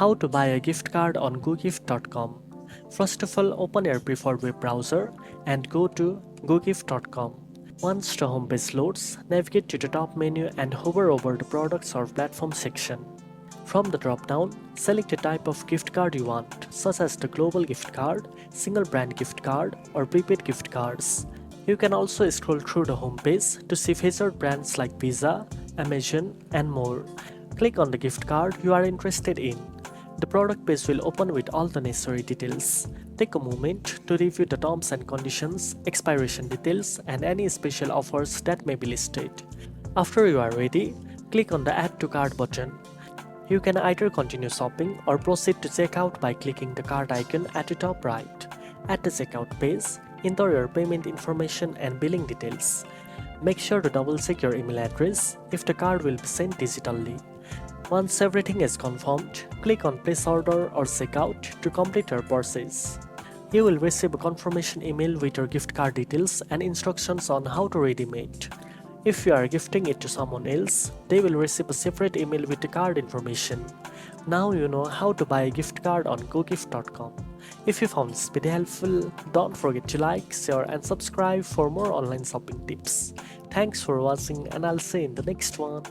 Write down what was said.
How to buy a gift card on GoGift.com. First of all, open your preferred web browser and go to GoGift.com. Once the home page loads, navigate to the top menu and hover over the products or platform section. From the drop-down, select the type of gift card you want, such as the global gift card, single brand gift card, or prepaid gift cards. You can also scroll through the home page to see featured brands like Visa, Amazon, and more. Click on the gift card you are interested in. The product page will open with all the necessary details. Take a moment to review the terms and conditions, expiration details, and any special offers that may be listed. After you are ready, click on the Add to Cart button. You can either continue shopping or proceed to checkout by clicking the cart icon at the top right. At the checkout page, enter your payment information and billing details. Make sure to double-check your email address if the card will be sent digitally. Once everything is confirmed, click on Place Order or Checkout to complete your purchase. You will receive a confirmation email with your gift card details and instructions on how to redeem it. If you are gifting it to someone else, they will receive a separate email with the card information. Now you know how to buy a gift card on GoGift.com. If you found this video helpful, don't forget to like, share and subscribe for more online shopping tips. Thanks for watching and I'll see you in the next one.